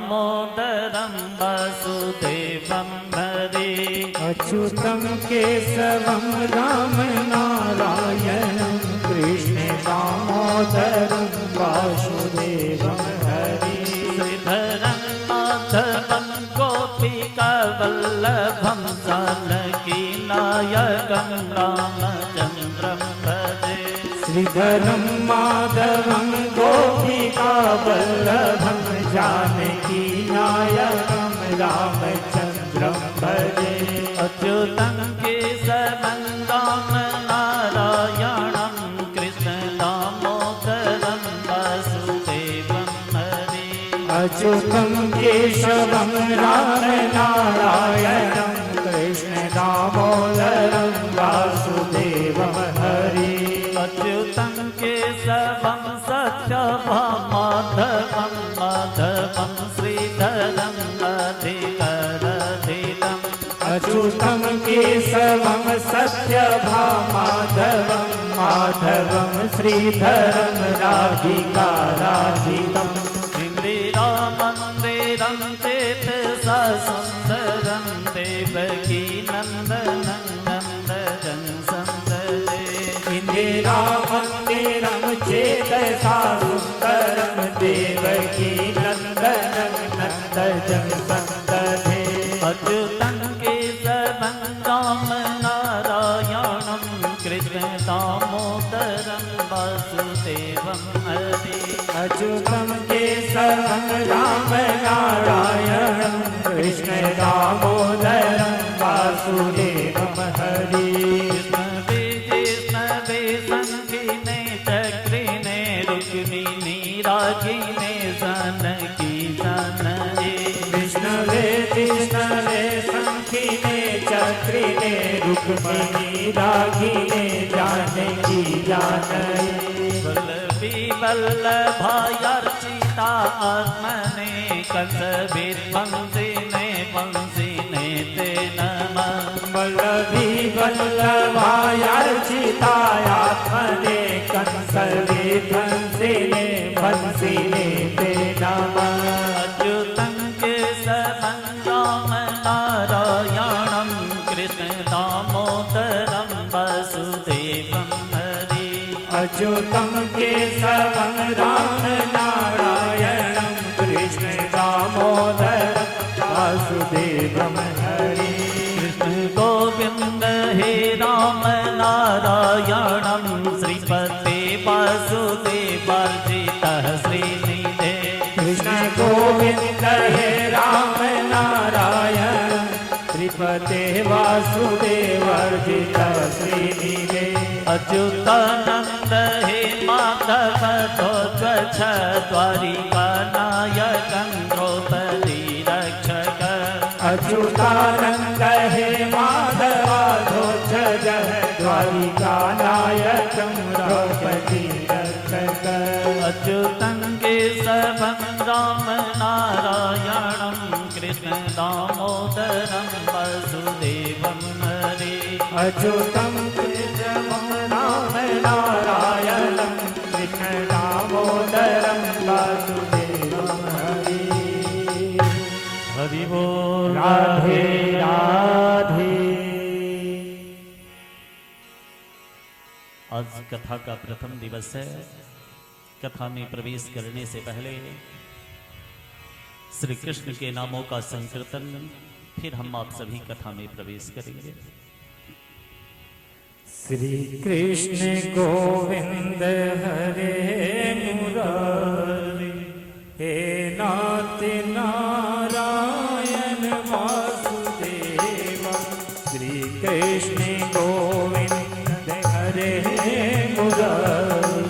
दामोदरं वासुदेवं हरे अच्युतं केशवं राम नारायणं कृष्ण दामोदरं वासुदेवं हरे श्रीधरं माधवं गोपिकावल्लभं जानकी नायकं रामचन्द्रं भजे श्रीधरं माधवं गोपिकावल्लभं जानकी नायकं रामचन्द्रं भजे अच्युतं केशवं राम नारायणं कृष्ण दामोदरं वासुदेवं हरे अच्युतं केशवं राम नारायणं कृष्ण दामोदरं वासुदेवं हरे अच्युतं केशवं सत्यभामाधवं माधवं श्रीधरं अधिकरधितं अच्युतं केशवं सत्यभामाधवं माधवं श्रीधरं राधिकाराधितम् इंदिरामन्दिरं चेतसा सुन्दरं देवकी नन्दनं नन्दनं संददे इंदिरामन्दिरं चेतसा सुन्दरं देवकी नन्दनं नन्दनं संदधे अच्युतं केशवं राम नारायणं कृष्ण दामोदरं वासुदेवं हरे अच्युतं केशवं राम नारायणं कृष्ण दामोदरं वासुदेवं हरे विष्णवे जिष्णवे शङ्खिने चक्रिणे रुक्मिणी रागिणे जानकी जानये विष्णवे जिष्णवे शङ्खिने चक्रिणे रुक्मिणी रागिणे जानकी जानये वल्लभी वल्लभायार्चिता आत्मने कंसविध्वंसिने वंसिने ते नमः वल्लभी वल्लभायार्चितायात्मने कंसविध्वंसिने वंसिने ते नमः अच्युतं केशवं राम नारायणं कृष्ण दामोदरं वासुदेवं हरे अच्युतं केशवं राम नारायणं कृष्ण दामोदरं वासुदेवं हरे कृष्ण गोविन्द हे राम नारायणं श्रीपते वासुदेवार्चितः श्रीनिधे कृष्ण गोविन्द हे राम नारायणं श्रीपते वासुदेवर्जितः श्रीनिधे अच्युतानन्द हे माधव ध्वज द्वारिकानायकं द्रौपदी रक्षक अच्युतानन्द हे माधवाध्वज द्वारिकानायकं द्रौपदी रक्षक अच्युतं केशवं राम नारायणं कृष्ण दामोदरं वासुदेवं हरे अच्युतं केशवं राम नारायणं कृष्ण दामोदरं वासुदेवं हरे हरि बोल राधे राधे। आज कथा का प्रथम दिवस है। कथा में प्रवेश करने से पहले श्री कृष्ण के नामों का संकीर्तन, फिर हम आप सभी कथा में प्रवेश करेंगे। श्री कृष्ण गोविंद हरे मुरारी हे नाथ नारायण वासुदेव श्री कृष्ण गोविंद हरे मुरारी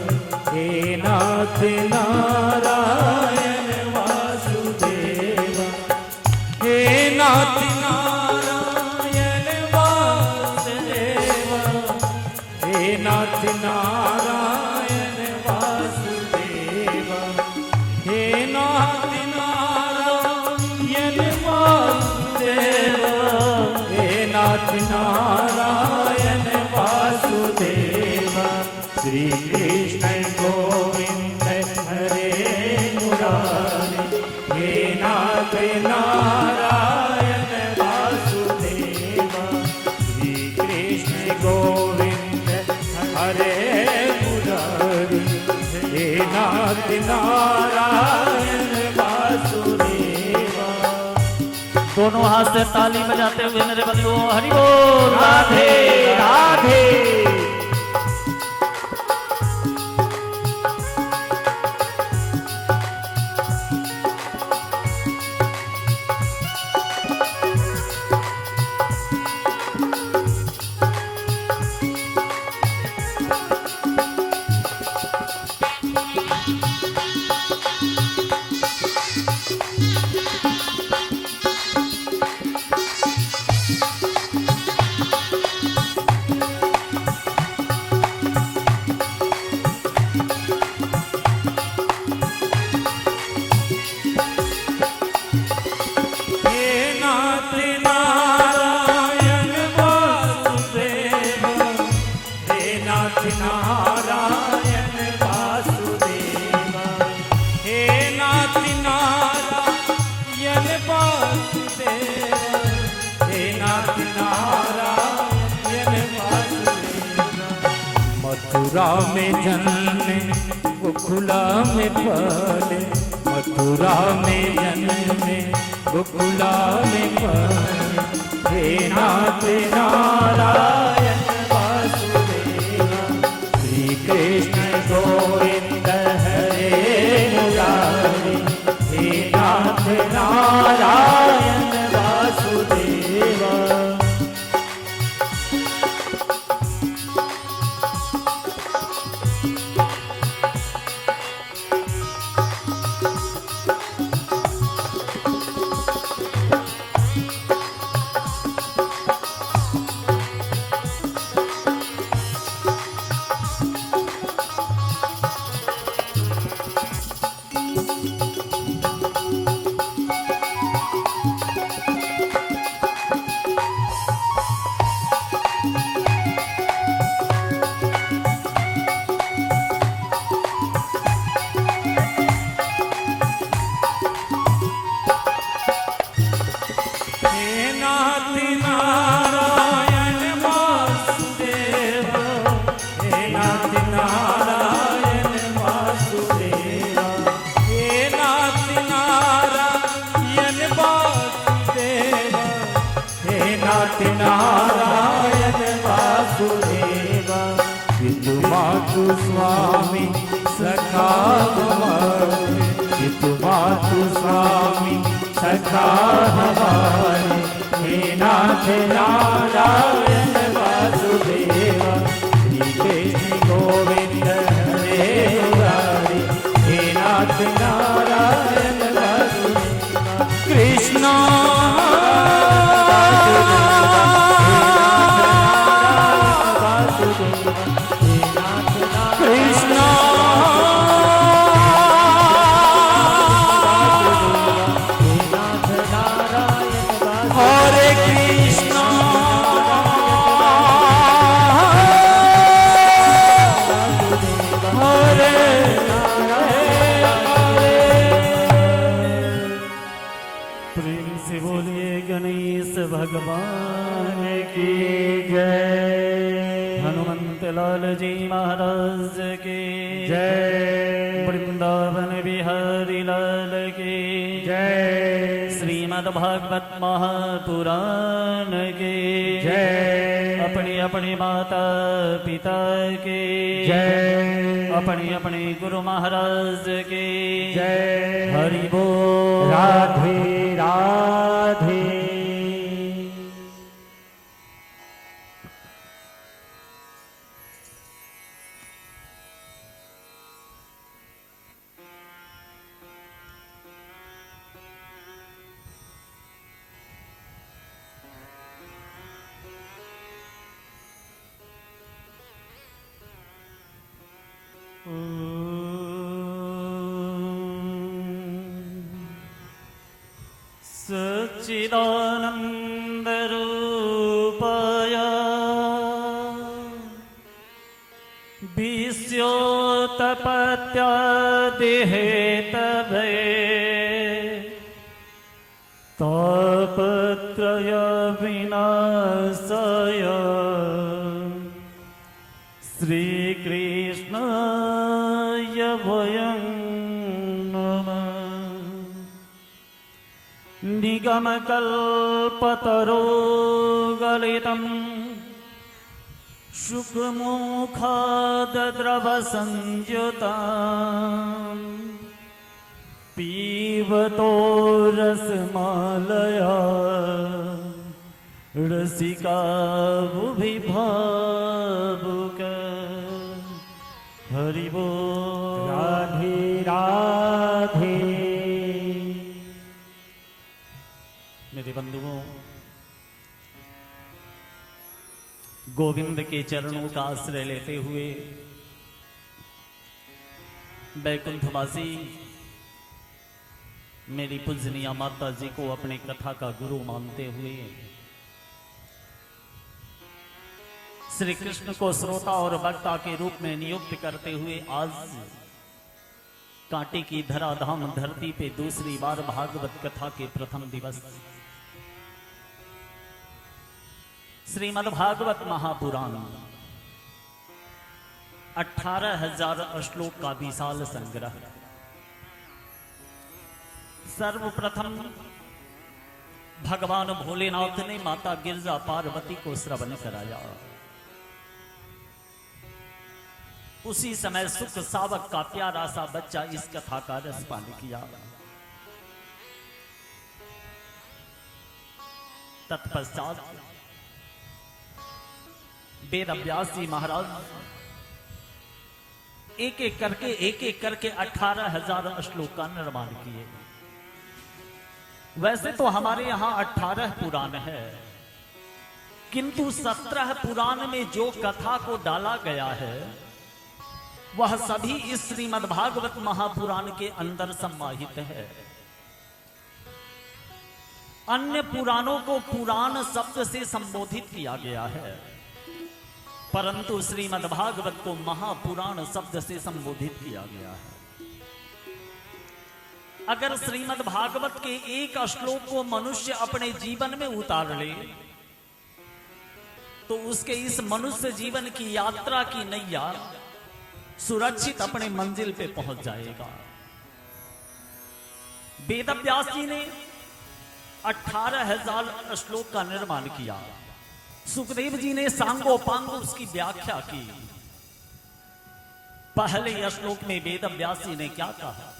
हे नाथ नारायण वासुदेव हे नाथ नारायण वासुदेव हे नाथ नारायण वासुदेव हे नाथ नारायण वासुदेव हे नाथ नारायण वासुदेव श्री कृष्ण गोविंद हरे मुरारी हे नाथ नाथ नारायण वासुदेव श्री कृष्ण गोविंद हरे मुरारी हे नाथ नारायण वासुदेव। दोनों हाथ से ताली बजाते हुए मेरे बंधुओं हरि बोल राधे राधे। नारायण वासुदेव हे नाथ नारायण वासुदेव हे नाथ नारायण वासुदेव। मथुरा में जन्मे गोकुला में पले मथुरा में जन्मे गोकुला में पले हे नाथ नारायण कृष्ण गोविंद हरे मुरारी हे नाथ नारायण वासुदेव। नारायण वासुदेव पितु मातु स्वामी सखा हमारे पितु मातु स्वामी सखा हमारे हे नाथ नारायण वासुदेव श्री कृष्ण गोविंद हरे मुरारी हे नाथ नारायण वासुदेव। कृष्ण कृष्ण हरे कृष्ण हरे प्रेम से बोलिए गणेश भगवान की जय। हनुमंत लाल जी महाराज की जय। वृंदावन बिहारी लाल की जय। श्रीमद् भागवत महापुराण की जय। अपनी अपनी माता पिता की जय। अपनी अपनी गुरु महाराज की जय। हरि बोल राधे राधे। सच्चिदानंद रूपाय विश्वोत्पत्त्यादिहेतवे तापत्रय विनाशाय श्रीकृष्णाय वयं नमः। निगमकल्पतरोगलितं शुकमुखाद्रवसंयुताम् पीबतो रसमालया रसिका बुभिभावुक। हरि बोल। राधे राधे। मेरे बंधुओं, गोविंद के चरणों का आश्रय लेते हुए बैकुंठवासी मेरी पूजनीय माता जी को अपने कथा का गुरु मानते हुए श्री कृष्ण को श्रोता और वक्ता के रूप में नियुक्त करते हुए आज कांटे की धराधाम धरती पे दूसरी बार भागवत कथा के प्रथम दिवस श्रीमद् भागवत महापुराण 18,000 श्लोक का विशाल संग्रह। सर्वप्रथम भगवान भोलेनाथ ने माता गिरजा पार्वती को श्रवण कराया। उसी समय सुख सावक का प्यारा सा बच्चा इस कथा का रसपान किया। तत्पश्चात वेद व्यास जी महाराज एक एक करके 18,000 श्लोक का निर्माण किए। वैसे तो हमारे यहां 18 पुराण है, किंतु 17 पुराण में जो कथा को डाला गया है वह सभी इस श्रीमद् भागवत महापुराण के अंदर समाहित है। अन्य पुराणों को पुराण शब्द से संबोधित किया गया है, परंतु श्रीमद् भागवत को महापुराण शब्द से संबोधित किया गया है। अगर श्रीमद् भागवत के एक श्लोक को मनुष्य अपने जीवन में उतार ले तो उसके इस मनुष्य जीवन की यात्रा की नैया सुरक्षित अपने मंजिल पे पहुंच जाएगा। वेद व्यास जी ने 18,000 श्लोक का निर्माण किया। सुखदेव जी ने सांगोपांग उसकी व्याख्या की। पहले श्लोक में वेद व्यास जी ने क्या कहा?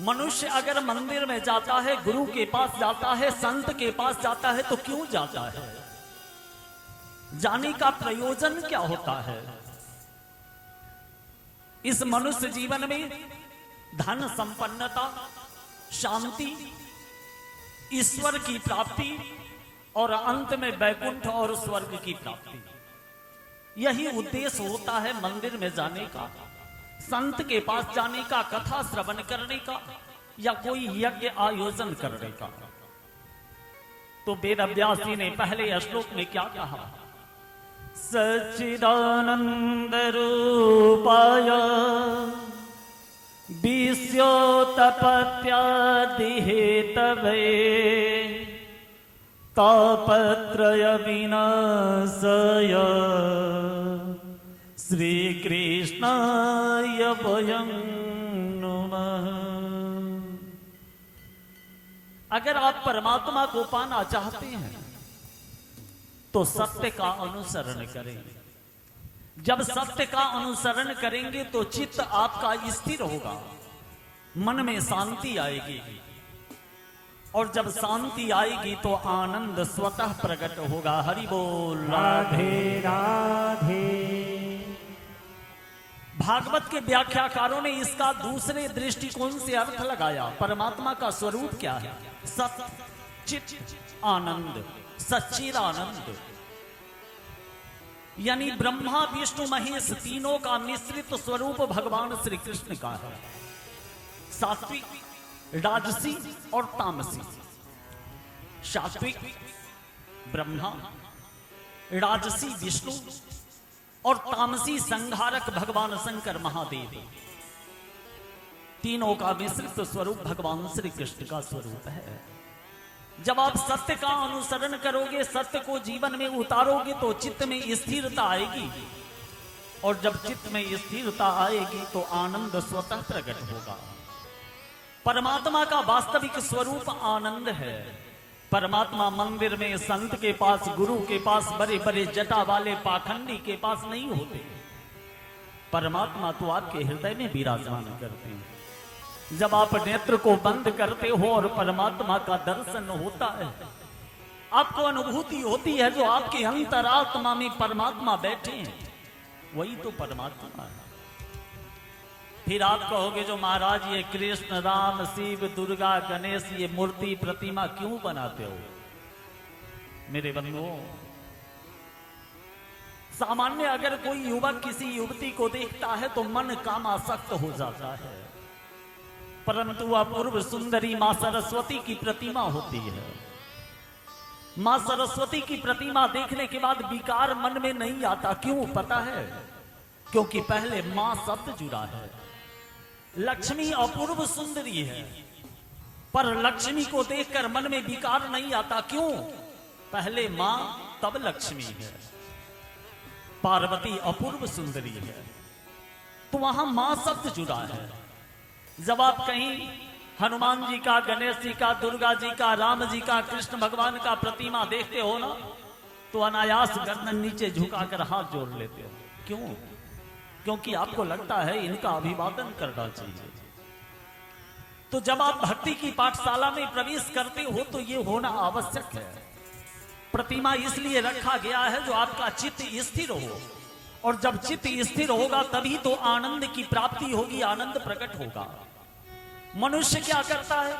मनुष्य अगर मंदिर में जाता है, गुरु के पास जाता है, संत के पास जाता है तो क्यों जाता है? जाने का प्रयोजन क्या होता है? इस मनुष्य जीवन में धन संपन्नता, शांति, ईश्वर की प्राप्ति और अंत में वैकुंठ और स्वर्ग की प्राप्ति, यही उद्देश्य होता है मंदिर में जाने का, संत के पास जाने का, कथा श्रवण करने का या कोई यज्ञ आयोजन करने का। तो वेद व्यास जी ने पहले श्लोक में क्या कहा? सच्चिदानंद रूपाय विश्वोत्पत्त्यादिहेतवे तापत्रय विनाशाय श्रीकृष्णाय वयं नमः। अगर आप परमात्मा को पाना चाहते हैं तो सत्य का अनुसरण करें। जब सत्य का अनुसरण करेंगे तो चित्त आपका स्थिर होगा, मन में शांति आएगी, और जब शांति आएगी तो आनंद स्वतः प्रकट होगा। हरि बोल। राधे राधे। भागवत के व्याख्याकारों ने इसका दूसरे दृष्टिकोण से अर्थ लगाया। परमात्मा का स्वरूप क्या है? सत चित आनंद, सच्चिदानंद, यानी ब्रह्मा विष्णु महेश तीनों का मिश्रित स्वरूप भगवान श्री कृष्ण का है। सात्विक, राजसी और तामसी। सात्विक ब्रह्मा, राजसी विष्णु और तामसी संहारक भगवान शंकर महादेव। तीनों का मिश्रित स्वरूप भगवान श्री कृष्ण का स्वरूप है। जब आप सत्य का अनुसरण करोगे, सत्य को जीवन में उतारोगे, तो चित्त में स्थिरता आएगी, और जब चित्त में स्थिरता आएगी तो आनंद स्वतः प्रकट होगा। परमात्मा का वास्तविक स्वरूप आनंद है। परमात्मा मंदिर में संत के पास, गुरु के पास, बड़े बड़े जटा वाले पाखंडी के पास नहीं होते। परमात्मा तो आपके हृदय में विराजमान करते हैं। जब आप नेत्र को बंद करते हो और परमात्मा का दर्शन होता है, आपको अनुभूति होती है जो आपके अंतरात्मा में परमात्मा बैठे हैं, वही तो परमात्मा है। फिर आप कहोगे जो महाराज ये कृष्ण, राम, शिव, दुर्गा, गणेश, ये मूर्ति प्रतिमा क्यों बनाते हो? मेरे बंधुओं, सामान्य अगर कोई युवक किसी युवती को देखता है तो मन कामासक्त हो जाता है, परंतु अपूर्व सुंदरी मां सरस्वती की प्रतिमा होती है। मां सरस्वती की प्रतिमा देखने के बाद विकार मन में नहीं आता। क्यों पता है? क्योंकि पहले मां शब्द जुड़ा है। लक्ष्मी अपूर्व सुंदरी है, पर लक्ष्मी को देखकर मन में विकार नहीं आता। क्यों? पहले मां तब लक्ष्मी है। पार्वती अपूर्व सुंदरी है, तो वहां मां शब्द जुड़ा है। जब आप कहीं हनुमान जी का, गणेश जी का, दुर्गा जी का, राम जी का, कृष्ण भगवान का प्रतिमा देखते हो ना, तो अनायास गर्दन नीचे झुकाकर हाथ जोड़ लेते हो। क्यों? क्योंकि आपको लगता है इनका अभिवादन करना चाहिए। तो जब आप भक्ति की पाठशाला में प्रवेश करते हो तो ये होना आवश्यक है। प्रतिमा इसलिए रखा गया है जो आपका चित्त स्थिर हो, और जब चित्त स्थिर होगा तभी तो आनंद की प्राप्ति होगी, आनंद प्रकट होगा। मनुष्य क्या करता है?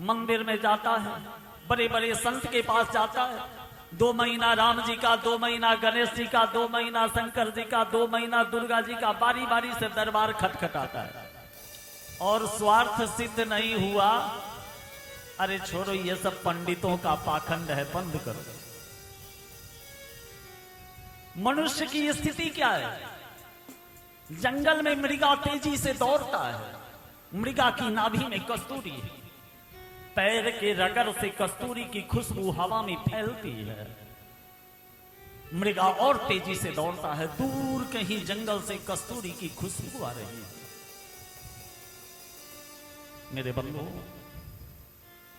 मंदिर में जाता है, बड़े बड़े संत के पास जाता है, 2 महीना राम जी का, 2 महीना गणेश जी का, 2 महीना शंकर जी का, 2 महीना दुर्गा जी का, बारी बारी से दरबार खटखटाता है, और स्वार्थ सिद्ध नहीं हुआ, अरे छोड़ो ये सब पंडितों का पाखंड है, बंद करो। मनुष्य की स्थिति क्या है? जंगल में मृगा तेजी से दौड़ता है, मृगा की नाभि में कस्तूरी है, पैर के रगड़ से कस्तूरी की खुशबू हवा में फैलती है। मृगा और तेजी से दौड़ता है, दूर कहीं जंगल से कस्तूरी की खुशबू आ रही है। मेरे बंधु,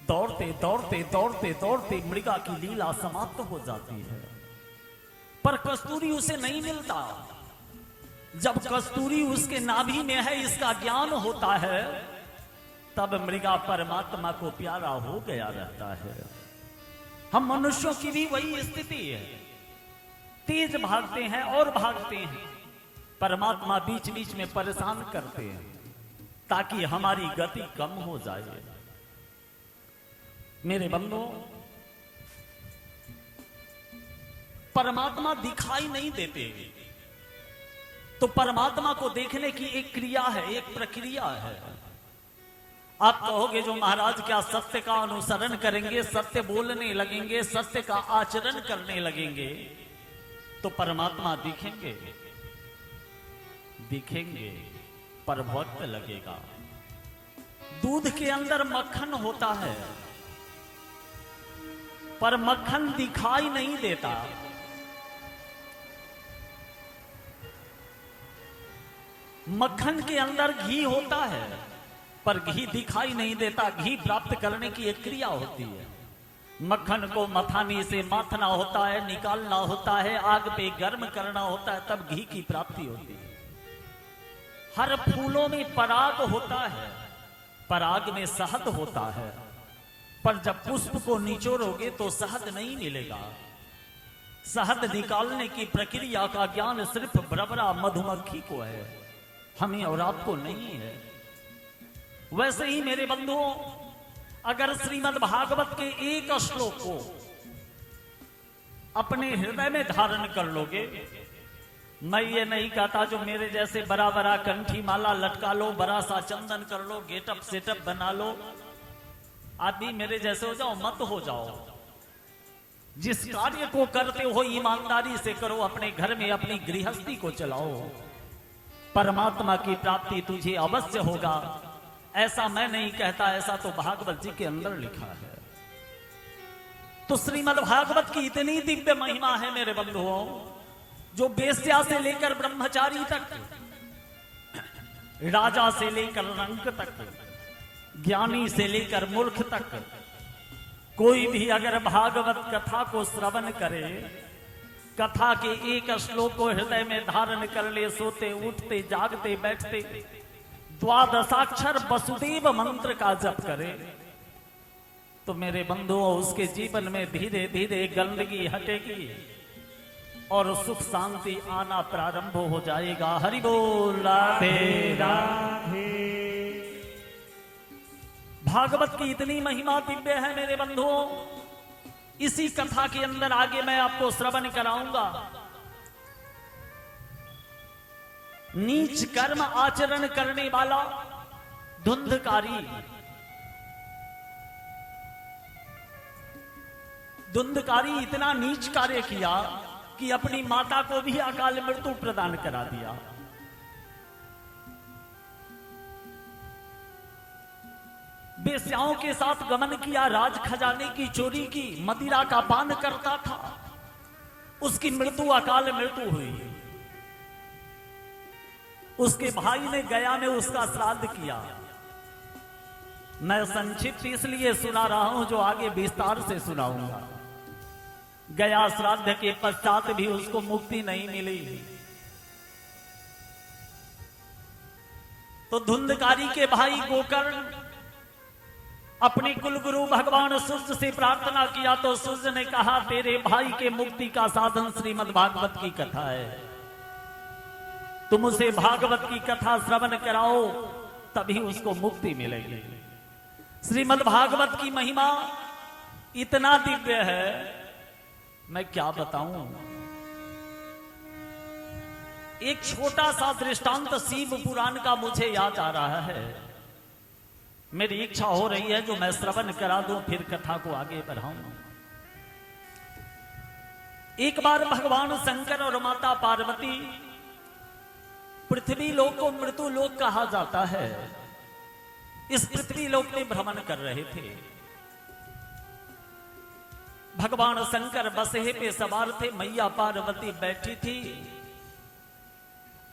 दौड़ते दौड़ते दौड़ते दौड़ते मृगा की लीला समाप्त हो जाती है, पर कस्तूरी उसे नहीं मिलता। जब कस्तूरी उसके नाभि में है, इसका ज्ञान होता है, तब मृगा परमात्मा को प्यारा हो गया रहता है। हम मनुष्यों की भी वही स्थिति है, तेज भागते हैं और भागते हैं, परमात्मा बीच बीच में परेशान करते हैं ताकि हमारी गति कम हो जाए। मेरे बंधुओं, परमात्मा दिखाई नहीं देते, तो परमात्मा को देखने की एक क्रिया है, एक प्रक्रिया है। आप कहोगे जो महाराज क्या सत्य का अनुसरण करेंगे, सत्य बोलने लगेंगे, सत्य का आचरण करने लगेंगे तो परमात्मा दिखेंगे? दिखेंगे, पर वक्त लगेगा। दूध के अंदर मक्खन होता है, पर मक्खन दिखाई नहीं देता। मक्खन के अंदर घी होता है, पर घी दिखाई नहीं देता। घी प्राप्त करने की एक क्रिया होती है। मक्खन को मथानी से माथना होता है, निकालना होता है, आग पे गर्म करना होता है, तब घी की प्राप्ति होती है। हर फूलों में पराग होता है, पराग में शहद होता है, पर जब पुष्प को निचोड़ोगे तो शहद नहीं मिलेगा। शहद निकालने की प्रक्रिया का ज्ञान सिर्फ बरबरा मधुमक्खी को है, हमें और आपको नहीं है। वैसे ही मेरे बंधुओं, अगर श्रीमद् भागवत के एक श्लोक को अपने हृदय में धारण कर लोगे, मैं ये नहीं कहता जो मेरे जैसे बड़ा बड़ा कंठी माला लटका लो, बड़ा सा चंदन कर लो, गेटअप सेटअप बना लो, आप भी मेरे जैसे हो जाओ, मत हो जाओ। जिस कार्य को करते हो ईमानदारी से करो, अपने घर में अपनी गृहस्थी को चलाओ। परमात्मा की प्राप्ति तुझे अवश्य होगा। ऐसा मैं नहीं कहता, ऐसा तो भागवत जी के अंदर लिखा है। तो श्रीमद् भागवत की इतनी दिव्य महिमा है मेरे बंधुओं, जो वेश्या से लेकर ब्रह्मचारी तक, राजा से लेकर रंक तक, ज्ञानी से लेकर मूर्ख तक, कोई भी अगर भागवत कथा को श्रवण करे, कथा के एक श्लोक को हृदय में धारण कर ले, सोते उठते जागते बैठते द्वादशाक्षर वसुदेव मंत्र का जप करे, तो मेरे बंधुओं उसके जीवन में धीरे धीरे गंदगी हटेगी और सुख शांति आना प्रारंभ हो जाएगा। हरि बोल राधे राधे। भागवत की इतनी महिमा दिव्य है मेरे बंधुओं। इसी कथा के अंदर आगे मैं आपको श्रवण कराऊंगा। नीच कर्म आचरण करने वाला धुंधकारी इतना नीच कार्य किया कि अपनी माता को भी अकाल मृत्यु प्रदान करा दिया। वेश्याओं के साथ गमन किया, राज खजाने की चोरी की, मदिरा का पान करता था, उसकी मृत्यु अकाल मृत्यु हुई। उसके भाई ने गया में उसका श्राद्ध किया। मैं संक्षिप्त इसलिए सुना रहा हूं जो आगे विस्तार से सुनाऊंगा। गया श्राद्ध के पश्चात भी उसको मुक्ति नहीं मिली। तो धुंधकारी के भाई गोकर्ण अपने कुलगुरु भगवान सूर्य से प्रार्थना किया, तो सूर्य ने कहा तेरे भाई के मुक्ति का साधन श्रीमद् भागवत की कथा है, तुम उसे भागवत की कथा श्रवण कराओ तभी उसको मुक्ति मिलेगी। श्रीमद् भागवत की महिमा इतना दिव्य है, मैं क्या बताऊं। एक छोटा सा दृष्टांत शिव पुराण का मुझे याद आ रहा है। मेरी इच्छा हो रही है जो मैं श्रवण करा दूं, फिर कथा को आगे बढ़ाऊं। एक बार भगवान शंकर और माता पार्वती पृथ्वी लोक को मृत्यु लोक कहा जाता है, इस पृथ्वी लोक में भ्रमण कर रहे थे। भगवान शंकर बसहे पे सवार थे, मैया पार्वती बैठी थी।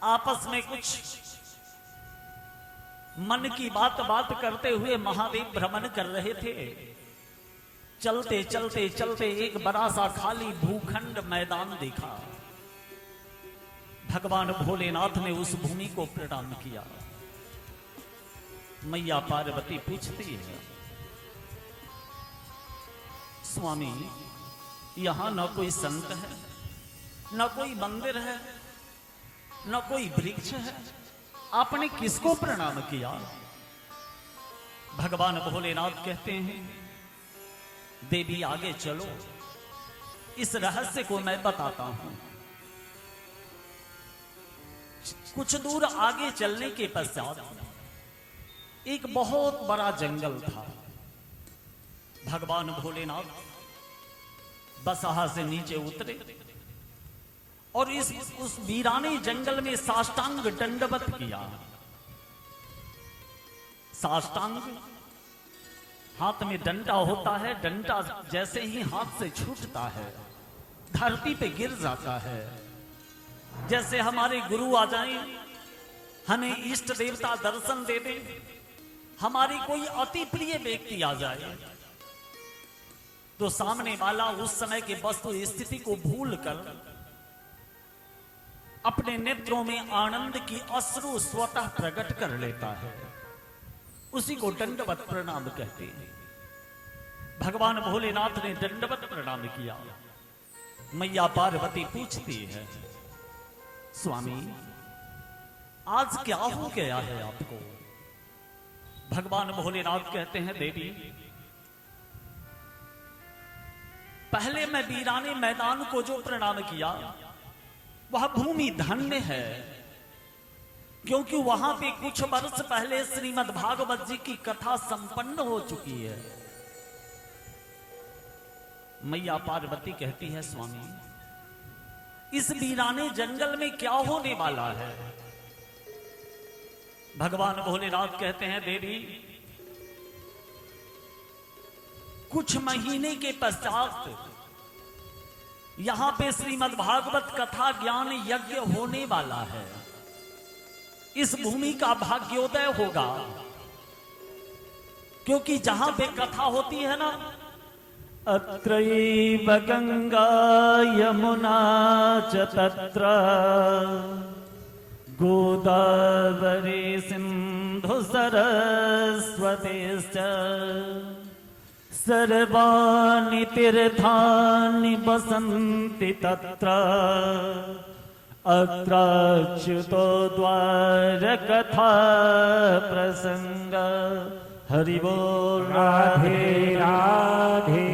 आपस में कुछ मन की बात करते हुए महादेव भ्रमण कर रहे थे। चलते चलते चलते एक बड़ा सा खाली भूखंड मैदान देखा। भगवान भोलेनाथ ने उस भूमि को प्रणाम किया। मैया पार्वती पूछती है, स्वामी यहां न कोई संत है, न कोई मंदिर है, न कोई वृक्ष है, आपने किसको प्रणाम किया? भगवान भोलेनाथ कहते हैं, देवी आगे चलो, इस रहस्य को मैं बताता हूं। कुछ दूर आगे चलने के पश्चात एक बहुत बड़ा जंगल था। भगवान भोलेनाथ बसहा से नीचे उतरे और उस वीराने जंगल में साष्टांग दंडवत किया। साष्टांग हाथ में डंडा होता है, डंडा जैसे ही हाथ से छूटता है धरती पे गिर जाता है। जैसे हमारे गुरु आ जाएं, हमें इष्ट देवता दर्शन दे दें, हमारी कोई अति प्रिय व्यक्ति आ जाए, तो सामने वाला उस समय के वस्तु स्थिति को भूलकर अपने नेत्रों में आनंद की अश्रु स्वतः प्रकट कर लेता है। उसी को दंडवत प्रणाम कहते हैं। भगवान भोलेनाथ ने दंडवत प्रणाम किया। मैया पार्वती पूछती है, स्वामी आज क्या हो गया है आपको? भगवान भोलेनाथ कहते हैं, देवी पहले मैं वीराने मैदान को जो प्रणाम किया वह भूमि धन्य है, क्योंकि वहां पे कुछ वर्ष पहले श्रीमद् भागवत जी की कथा संपन्न हो चुकी है। मैया पार्वती कहती है, स्वामी इस वीराने जंगल में क्या होने वाला है? भगवान भोलेनाथ कहते हैं देवी, कुछ महीने के पश्चात यहां पे श्रीमद् भागवत कथा ज्ञान यज्ञ होने वाला है। इस भूमि का भाग्योदय होगा, क्योंकि जहां पे कथा होती है ना, अत्रैव गंगा यमुना च तत्र गोदावरी सिंधु सरस्वतीश्च सर्वाणि तीर्थानि वसन्ति तत्र अत्राच्युतो द्वारकथा प्रसंग। हरि बोल। राधे राधे।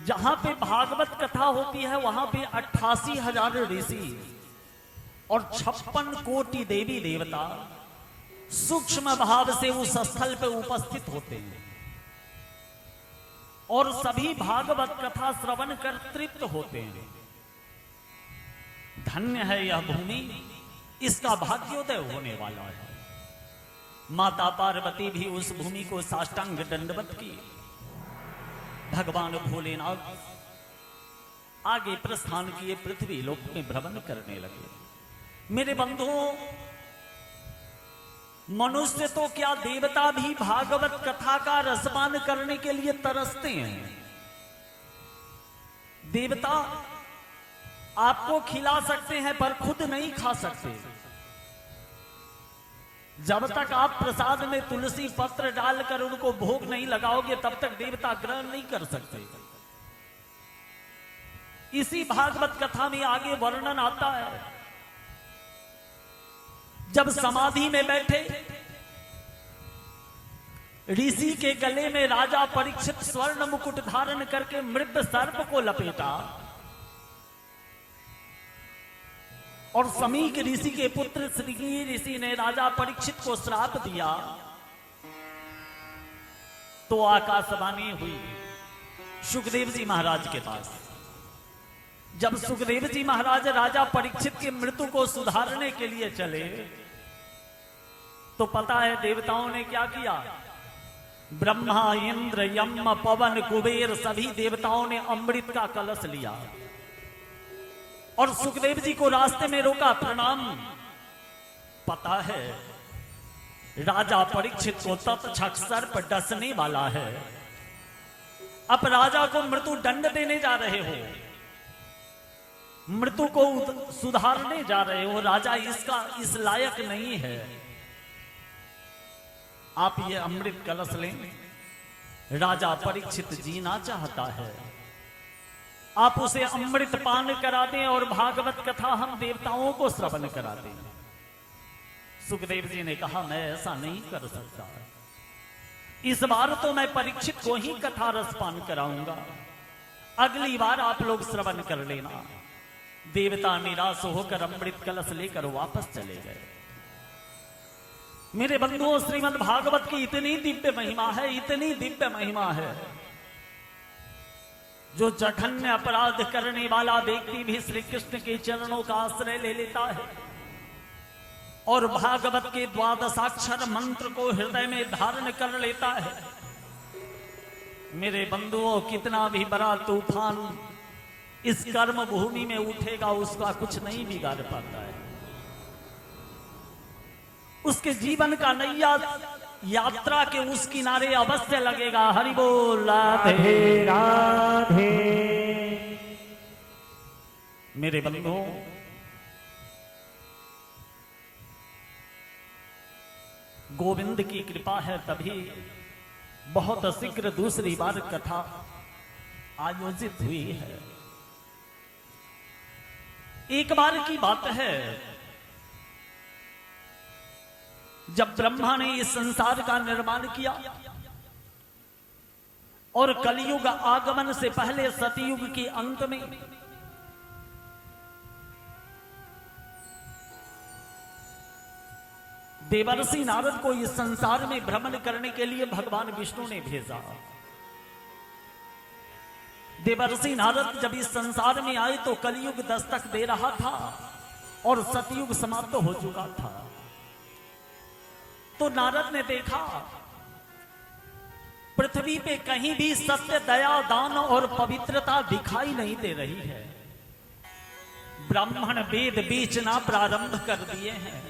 जहां पे भागवत कथा होती है वहां पे 88,000 ऋषि और 56 कोटि देवी देवता सूक्ष्म भाव से उस स्थल पे उपस्थित होते हैं और सभी भागवत कथा श्रवण कर तृप्त होते हैं। धन्य है यह भूमि, इसका भाग्योदय होने वाला है। माता पार्वती भी उस भूमि को साष्टांग दंडवत की। भगवान भोलेनाथ आगे प्रस्थान किए, पृथ्वी लोक में भ्रमण करने लगे। मेरे बंधुओं, मनुष्य तो क्या देवता भी भागवत कथा का रसपान करने के लिए तरसते हैं। देवता आपको खिला सकते हैं पर खुद नहीं खा सकते। जब तक आप प्रसाद में तुलसी पत्र डालकर उनको भोग नहीं लगाओगे तब तक देवता ग्रहण नहीं कर सकते। इसी भागवत कथा में आगे वर्णन आता है, जब समाधि में बैठे ऋषि के गले में राजा परीक्षित स्वर्ण मुकुट धारण करके मृत सर्प को लपेटा और समीक ऋषि के पुत्र श्रृंगी ऋषि ने राजा परीक्षित को श्राप दिया, तो आकाशवाणी हुई सुखदेव जी महाराज के पास। जब सुखदेव जी महाराज राजा परीक्षित की मृत्यु को सुधारने के लिए चले, तो पता है देवताओं ने क्या किया। ब्रह्मा इंद्र यम पवन कुबेर सभी देवताओं ने अमृत का कलश लिया और सुखदेव जी को रास्ते में रोका, प्रणाम। पता है राजा परीक्षित को तत्क्षक सर्प डसने वाला है। अब राजा को मृत्यु दंड देने जा रहे हो, मृत्यु को सुधारने जा रहे हो, राजा इस लायक नहीं है। आप ये अमृत कलश लें। राजा परीक्षित जीना चाहता है, आप उसे अमृत पान करा दें और भागवत कथा हम देवताओं को श्रवण करा दें। सुखदेव जी ने कहा, मैं ऐसा नहीं कर सकता, इस बार तो मैं परीक्षित को ही कथा रस पान कराऊंगा, अगली बार आप लोग श्रवण कर लेना। देवता निराश होकर अमृत कलश लेकर वापस चले गए। मेरे बंधुओं, श्रीमद् भागवत की इतनी दिव्य महिमा है, इतनी दिव्य महिमा है, जो जघन्य अपराध करने वाला व्यक्ति भी श्री कृष्ण के चरणों का आश्रय ले लेता है और भागवत के 12 मंत्र को हृदय में धारण कर लेता है। मेरे बंधुओं, कितना भी बड़ा तूफान इस कर्म भूमि में उठेगा, उसका कुछ नहीं बिगाड़ पाता है। उसके जीवन का नैया यात्रा के उस किनारे अवश्य लगेगा। हरि बोल। राधे राधे। मेरे बंधुओं, गोविंद की कृपा है तभी बहुत शीघ्र दूसरी बार कथा आयोजित हुई है। एक बार की बात है, जब ब्रह्मा ने इस संसार का निर्माण किया और कलयुग आगमन से पहले सतयुग के अंत में देवर्षि नारद को इस संसार में भ्रमण करने के लिए भगवान विष्णु ने भेजा। देवर्षि नारद जब इस संसार में आए तो कलयुग दस्तक दे रहा था और सतयुग समाप्त हो चुका था। तो नारद ने देखा पृथ्वी पे कहीं भी सत्य, दया, दान और पवित्रता दिखाई नहीं दे रही है। ब्राह्मण वेद बेचना प्रारंभ कर दिए हैं।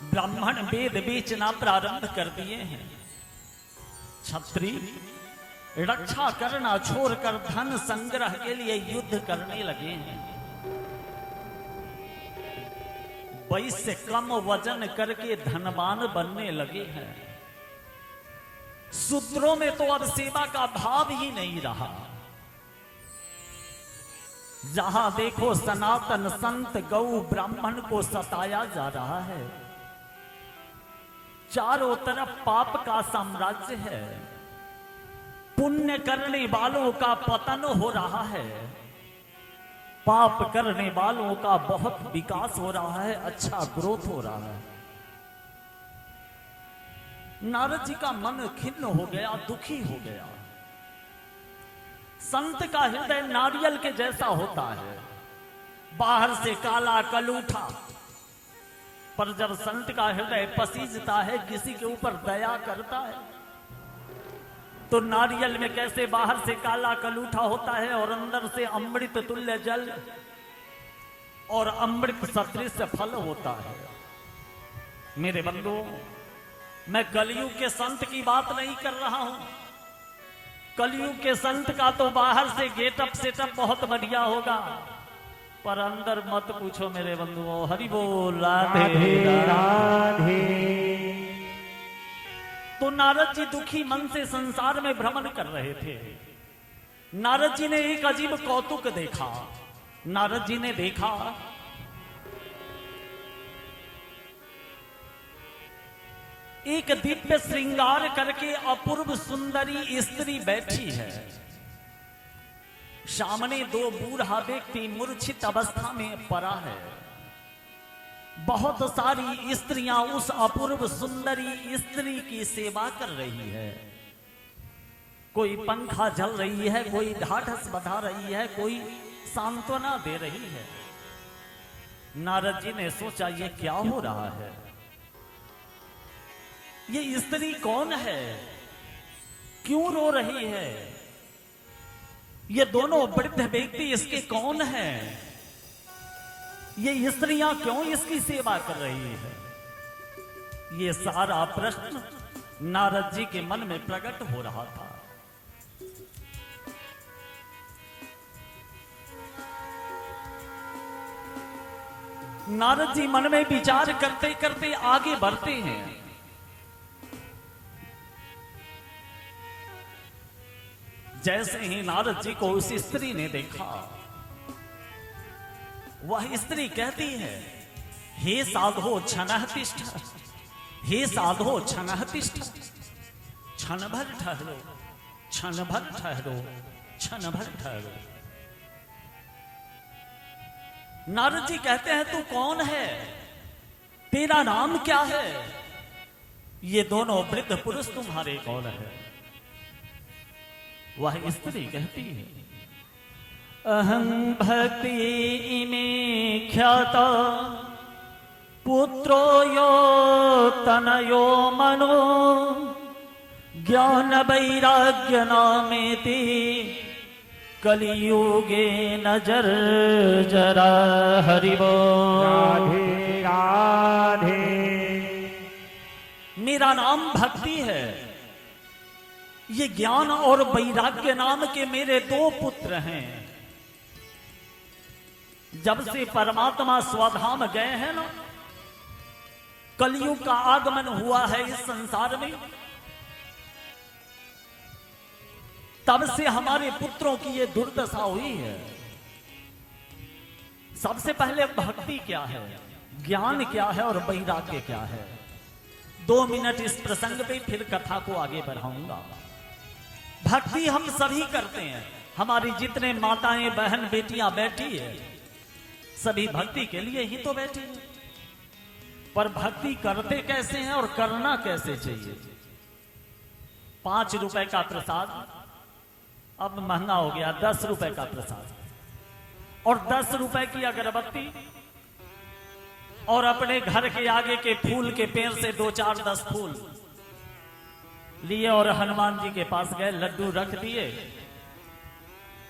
ब्राह्मण वेद बेचना प्रारंभ कर दिए हैं। क्षत्रिय रक्षा करना छोड़कर धन संग्रह के लिए युद्ध करने लगे हैं। वैश्य कम वजन करके धनवान बनने लगे हैं। शूद्रों में तो अब सेवा का भाव ही नहीं रहा। जहां देखो सनातन संत गौ ब्राह्मण को सताया जा रहा है। चारों तरफ पाप का साम्राज्य है। पुण्य करने वालों का पतन हो रहा है। पाप करने वालों का बहुत विकास हो रहा है, अच्छा ग्रोथ हो रहा है। नारद जी का मन खिन्न हो गया, दुखी हो गया। संत का हृदय नारियल के जैसा होता है, बाहर से काला कलूठा, पर जब संत का हृदय पसीजता है, किसी के ऊपर दया करता है, तो नारियल में कैसे बाहर से काला कलूठा होता है और अंदर से अमृत तुल्य जल और अमृत सदृश फल होता है। मेरे बंधुओं, मैं कलयुग के संत की बात नहीं कर रहा हूं। कलयुग के संत का तो बाहर से गेटअप सेटअप बहुत बढ़िया होगा, पर अंदर मत पूछो मेरे बंधुओं। हरि बोल, राधे राधे। तो नारद जी दुखी मन से संसार में भ्रमण कर रहे थे। नारद जी ने एक अजीब कौतुक देखा। नारद जी ने देखा एक दिव्य श्रृंगार करके अपूर्व सुंदरी स्त्री बैठी है। सामने दो बूढ़ा व्यक्ति मूर्छित अवस्था में पड़ा है। बहुत सारी स्त्रियां उस अपूर्व सुंदरी स्त्री की सेवा कर रही है। कोई पंखा झल रही है, कोई ढाढ़स बधा रही है, कोई सांत्वना दे रही है। नारद जी ने सोचा ये क्या हो रहा है, ये स्त्री कौन है, क्यों रो रही है, ये दोनों वृद्ध व्यक्ति इसके कौन हैं, ये स्त्रियां क्यों इसकी सेवा कर रही है। ये सारा प्रश्न नारद जी के मन में प्रकट हो रहा था। नारद जी मन में विचार करते करते आगे बढ़ते हैं। जैसे ही नारद जी को उस स्त्री ने देखा, वह स्त्री कहती है, हे साधो क्षणः तिष्ठ, हे साधो क्षणः तिष्ठ, क्षण भर ठहरो, क्षण भर ठहरो, क्षण भर ठहरो। नारद जी कहते हैं तू कौन है, तेरा नाम क्या है। ये दोनों वृद्ध पुरुष तुम्हारे कौन है। वह स्त्री कहती है, अहं भक्ति इमे ख्यात पुत्रो यो तनयो मनो ज्ञान वैराग्य नामेति कलियुगे नजर जरा। हरि बोल। राधे राधे। मेरा नाम भक्ति है। ये ज्ञान और वैराग्य नाम के मेरे दो पुत्र हैं। जब से परमात्मा स्वधाम गए हैं ना, कलयुग का आगमन हुआ है इस संसार में, तब से हमारे पुत्रों की ये दुर्दशा हुई है। सबसे पहले भक्ति क्या है, ज्ञान क्या है और वैराग्य क्या है। 2 मिनट इस प्रसंग पे, फिर कथा को आगे बढ़ाऊंगा। भक्ति हम सभी करते हैं। हमारी जितने माताएं, बहन, बेटियां बैठी है, सभी भक्ति के लिए ही तो बैठी है। पर भक्ति करते कैसे हैं और करना कैसे चाहिए। 5 रुपए का प्रसाद अब महंगा हो गया, 10 रुपए का प्रसाद, और 10 रुपए की अगरबत्ती और अपने घर के आगे के फूल के पेड़ से 2 4 10 फूल लिए और हनुमान जी के पास गए, लड्डू रख दिए,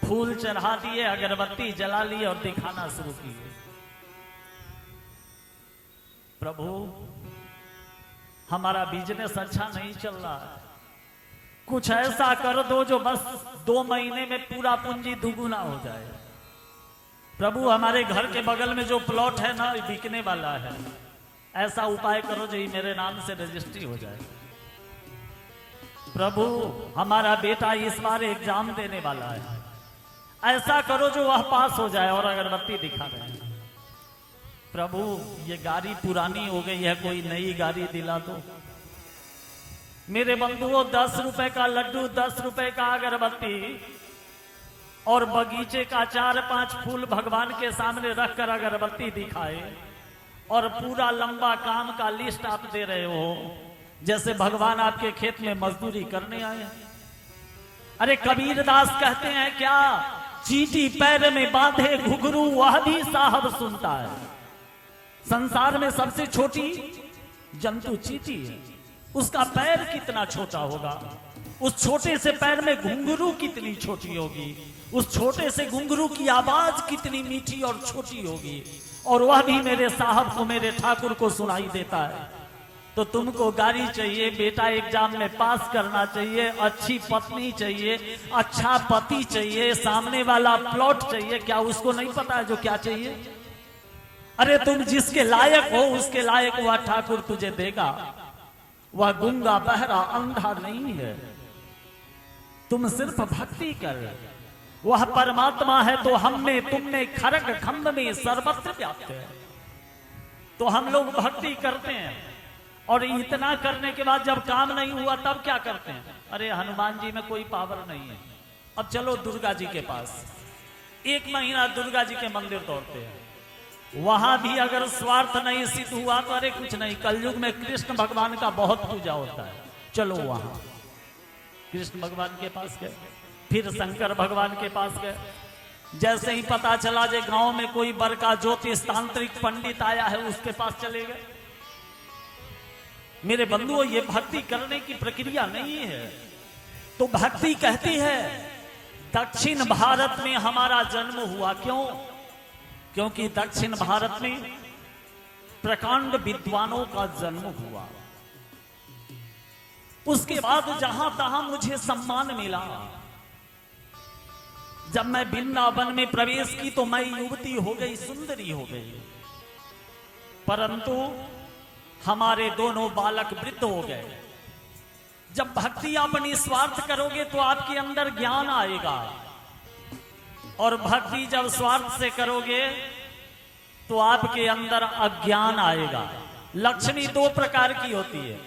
फूल चढ़ा दिए, अगरबत्ती जला लिए और दिखाना शुरू किए। प्रभु हमारा बिजनेस अच्छा नहीं चल रहा है, कुछ ऐसा कर दो जो बस 2 महीने में पूरा पूंजी दुगुना हो जाए। प्रभु हमारे घर के बगल में जो प्लॉट है ना बिकने वाला है, ऐसा उपाय करो जो मेरे नाम से रजिस्ट्री हो जाए। प्रभु हमारा बेटा इस बार एग्जाम देने वाला है, ऐसा करो जो वह पास हो जाए, और अगरबत्ती दिखा रहे हैं। प्रभु ये गाड़ी पुरानी हो गई है, कोई नई गाड़ी दिला दो। मेरे बंधुओं 10 रुपए का लड्डू, 10 रुपए का अगरबत्ती और बगीचे का 4-5 फूल भगवान के सामने रखकर अगरबत्ती दिखाए, और पूरा लंबा काम का लिस्ट आप दे रहे हो जैसे भगवान आपके खेत में मजदूरी करने आए। अरे कबीरदास कहते हैं क्या, चींटी पैर में बांधे घुघरू वह भी साहब सुनता है। संसार में सबसे छोटी जंतु चींटी है, उसका पैर कितना छोटा होगा, उस छोटे से पैर में घुंघरू कितनी छोटी होगी, उस छोटे से घुंघरू की आवाज कितनी मीठी और छोटी होगी, और वह भी मेरे साहब को, मेरे ठाकुर को सुनाई देता है। तो तुमको गाड़ी चाहिए, बेटा एग्जाम में पास करना चाहिए, अच्छी पत्नी चाहिए, अच्छा पति चाहिए, सामने वाला प्लॉट चाहिए, क्या उसको नहीं पता है जो क्या चाहिए? अरे तुम जिसके लायक हो उसके लायक वह ठाकुर तुझे देगा। वह गूंगा बहरा अंधा नहीं है, तुम सिर्फ भक्ति कर। वह परमात्मा है तो हम में, तुम में, खरग खंभ में सर्वत्र व्याप्त है। तो हम लोग भक्ति करते हैं, और इतना करने के बाद जब काम नहीं हुआ तब क्या करते हैं? अरे हनुमान जी में कोई पावर नहीं है, अब चलो दुर्गा जी के पास। 1 महीना दुर्गा जी के मंदिर दौड़ते हैं, वहां भी अगर स्वार्थ नहीं सिद्ध हुआ तो अरे कुछ नहीं, कलयुग में कृष्ण भगवान का बहुत पूजा होता है, चलो वहां। कृष्ण भगवान के पास गए, फिर शंकर भगवान के पास गए। जैसे ही पता चला जे गांव में कोई बड़का ज्योतिष तांत्रिक पंडित आया है, उसके पास चले गए। मेरे बंधुओं, ये भक्ति करने की प्रक्रिया नहीं है। तो भक्ति कहती है दक्षिण भारत में हमारा जन्म हुआ। क्यों? क्योंकि दक्षिण भारत में प्रकांड विद्वानों का जन्म हुआ। उसके बाद जहां तहां मुझे सम्मान मिला। जब मैं वृंदावन में प्रवेश की तो मैं युवती हो गई, सुंदरी हो गई, परंतु हमारे दोनों बालक वृद्ध हो गए। जब भक्ति आप निस्वार्थ करोगे तो आपके अंदर ज्ञान आएगा, और भक्ति जब स्वार्थ से करोगे तो आपके अंदर अज्ञान आएगा। लक्ष्मी 2 प्रकार की होती है,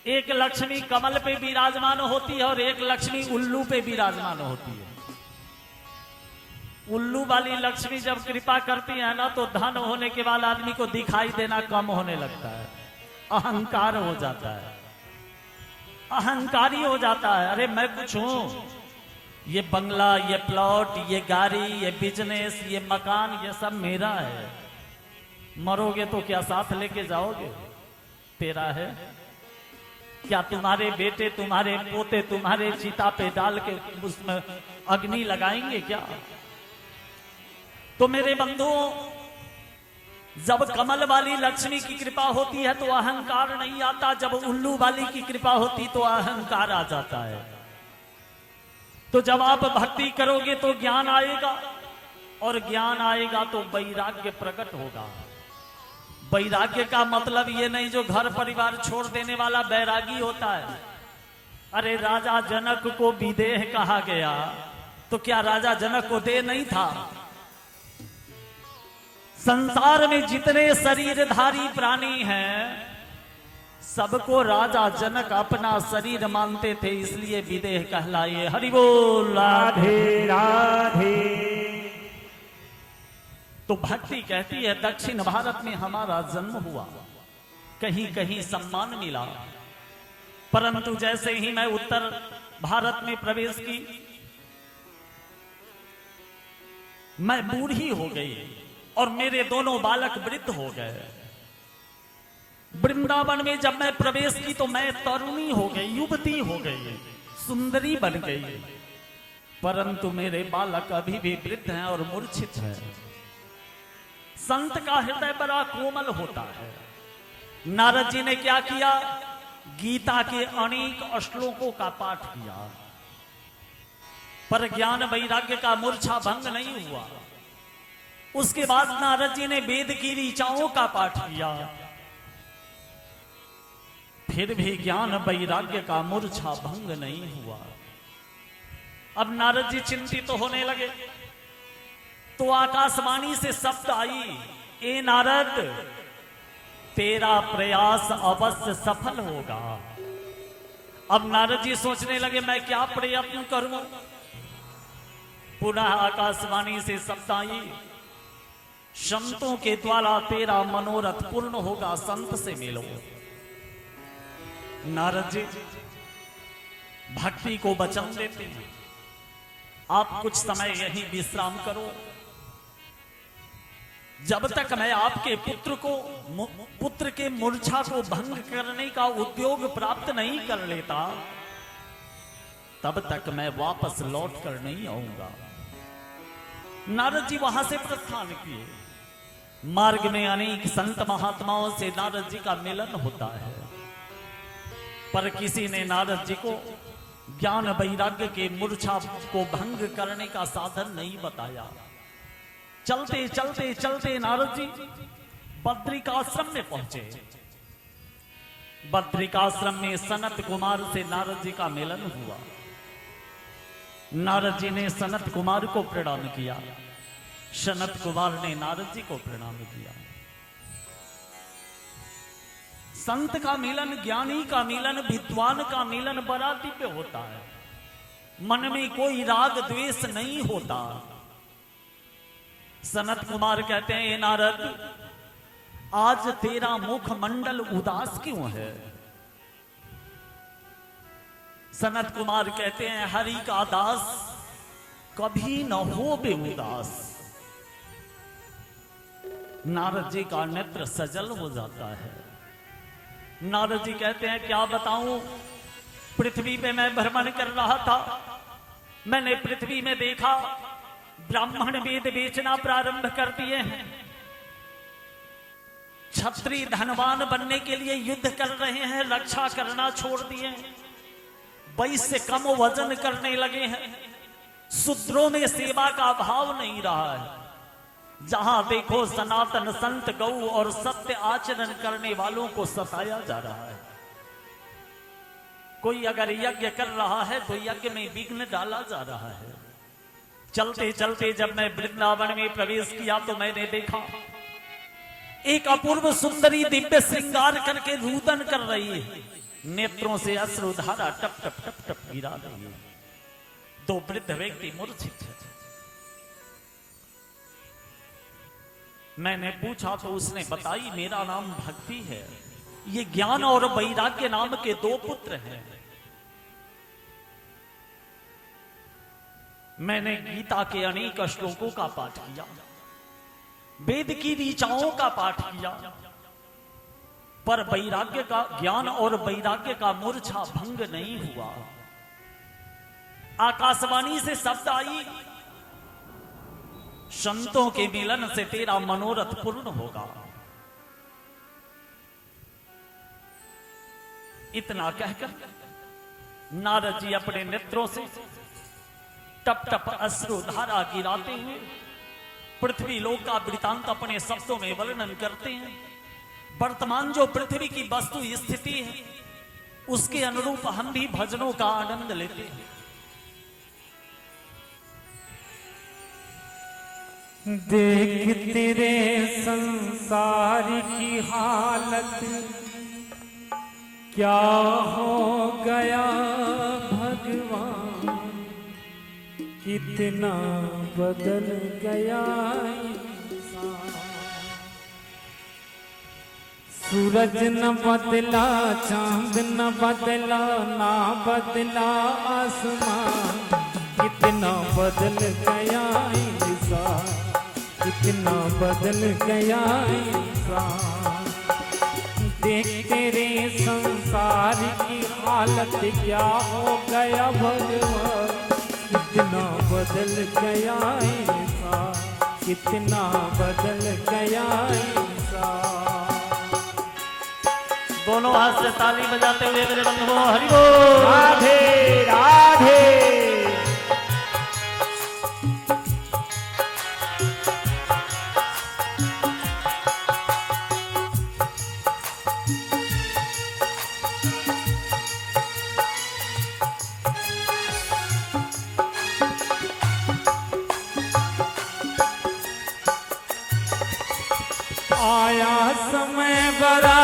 एक लक्ष्मी कमल पे विराजमान होती है और एक लक्ष्मी उल्लू पे विराजमान होती है। उल्लू वाली लक्ष्मी जब कृपा करती है ना तो धन होने के बाद आदमी को दिखाई देना कम होने लगता है, अहंकार हो जाता है, अहंकारी हो जाता है। अरे मैं कुछ हूं, ये बंगला, ये प्लॉट, ये गाड़ी, ये बिजनेस, ये मकान, ये सब मेरा है। मरोगे तो क्या साथ लेके जाओगे? तेरा है क्या? तुम्हारे बेटे, तुम्हारे पोते तुम्हारे चिता पे डाल के उसमें अग्नि लगाएंगे क्या? तो मेरे बंधुओं, जब कमल वाली लक्ष्मी की कृपा होती है तो अहंकार नहीं आता, जब उल्लू वाली की कृपा होती तो अहंकार आ जाता है। तो जब आप भक्ति करोगे तो ज्ञान आएगा, और ज्ञान आएगा तो वैराग्य प्रकट होगा। वैराग्य का मतलब ये नहीं जो घर परिवार छोड़ देने वाला बैरागी होता है। अरे राजा जनक को विदेह कहा गया, तो क्या राजा जनक को देह नहीं था? संसार में जितने शरीरधारी प्राणी हैं सबको राजा जनक अपना शरीर मानते थे, इसलिए विदेह कहलाए। हरि बोल, राधे राधे। तो भक्ति कहती है दक्षिण भारत में हमारा जन्म हुआ, कहीं कहीं सम्मान मिला, परंतु जैसे ही मैं उत्तर भारत में प्रवेश की, मैं बूढ़ी हो गई। और मेरे दोनों बालक वृद्ध हो गए। वृंदावन में जब मैं प्रवेश की तो मैं तरुणी हो गई, युवती हो गई, सुंदरी बन गई, परंतु मेरे बालक अभी भी वृद्ध हैं और मूर्छित हैं। संत का हृदय बड़ा कोमल होता है। नारद जी ने क्या किया? गीता के अनेक श्लोकों का पाठ किया, पर ज्ञान वैराग्य का मूर्छा भंग नहीं हुआ। उसके बाद नारद जी ने वेद की ऋचाओं का पाठ किया, फिर भी ज्ञान वैराग्य का मूर्छा भंग नहीं हुआ। अब नारद जी चिंतित तो होने लगे, तो आकाशवाणी से शब्द आई, ए नारद, तेरा प्रयास अवश्य सफल होगा। अब नारद जी सोचने लगे, मैं क्या प्रयत्न करूं? पुनः आकाशवाणी से शब्द आई, संतों के द्वारा तेरा मनोरथ पूर्ण होगा, संत से मिलो। नारद जी भक्ति को वचन देते हैं, आप कुछ समय यहीं विश्राम करो, जब तक मैं आपके पुत्र के मूर्छा को भंग करने का उद्योग प्राप्त नहीं कर लेता, तब तक मैं वापस लौट कर नहीं आऊंगा। नारद जी वहां से प्रस्थान किए। मार्ग में अनेक संत महात्माओं से नारद जी का मिलन होता है, पर किसी ने नारद जी को ज्ञान वैराग्य के मूर्छा को भंग करने का साधन नहीं बताया। चलते चलते चलते नारद जी बद्रिकाश्रम में पहुंचे। बद्रिकाश्रम में सनत कुमार से नारद जी का मिलन हुआ। नारद जी ने सनत कुमार को प्रणाम किया, सनत कुमार ने नारद जी को प्रणाम किया। संत का मिलन, ज्ञानी का मिलन, विद्वान का मिलन बड़ा दिव्य होता है। मन में कोई राग द्वेष नहीं होता। सनत कुमार कहते हैं, ए नारद, आज तेरा मुखमंडल उदास क्यों है? सनत कुमार कहते हैं, हरि का दास कभी न हो बे उदास। नारद जी का नेत्र सजल हो जाता है। नारद जी कहते हैं, क्या बताऊं, पृथ्वी पे मैं भ्रमण कर रहा था, मैंने पृथ्वी में देखा ब्राह्मण वेद बेचना प्रारंभ कर दिए हैं, क्षत्रिय धनवान बनने के लिए युद्ध कर रहे हैं, रक्षा करना छोड़ दिए, वैश्य कम वजन करने लगे हैं, शूद्रों में सेवा का भाव नहीं रहा है। जहां देखो सनातन संत गौ और सत्य आचरण करने वालों को सताया जा रहा है। कोई अगर यज्ञ कर रहा है तो यज्ञ में विघ्न डाला जा रहा है। चलते चलते जब मैं वृंदावन में प्रवेश किया तो मैंने देखा एक अपूर्व सुंदरी दिव्य श्रृंगार करके रुदन कर रही है, नेत्रों से अश्रुधारा टप टप टप टप गिरा रही है। दो वृद्ध व्यक्ति मूर्छित है। मैंने पूछा तो उसने बताई, मेरा नाम भक्ति है, ये ज्ञान और वैराग्य नाम के दो पुत्र हैं। मैंने गीता के अनेक श्लोकों का पाठ किया, वेद की ऋचाओं का पाठ किया, पर वैराग्य का, ज्ञान और वैराग्य का मूर्छा भंग नहीं हुआ। आकाशवाणी से शब्द आई, संतों के मिलन से तेरा मनोरथ पूर्ण होगा। इतना कहकर नारद जी अपने नेत्रों से टप टप अश्रु धारा गिराते हुए पृथ्वी लोक का वृतांत अपने शब्दों में वर्णन करते हैं। वर्तमान जो पृथ्वी की वस्तु स्थिति है उसके अनुरूप हम भी भजनों का आनंद लेते हैं। देख तेरे संसार की हालत क्या हो गया भगवान, कितना बदल गया इंसान। सूरज न बदला, चांद न बदला, ना बदला आसमान, कितना बदल गया इंसान, कितना बदल गया इंसान। देख तेरे संसार की हालत क्या हो गया भगवान, कितना बदल गया इंसान, कितना बदल गया इंसान। दोनों हाथ से ताली बजाते हुए मेरे बंधुओं हरि बोल। राधे राधे। आया समय बड़ा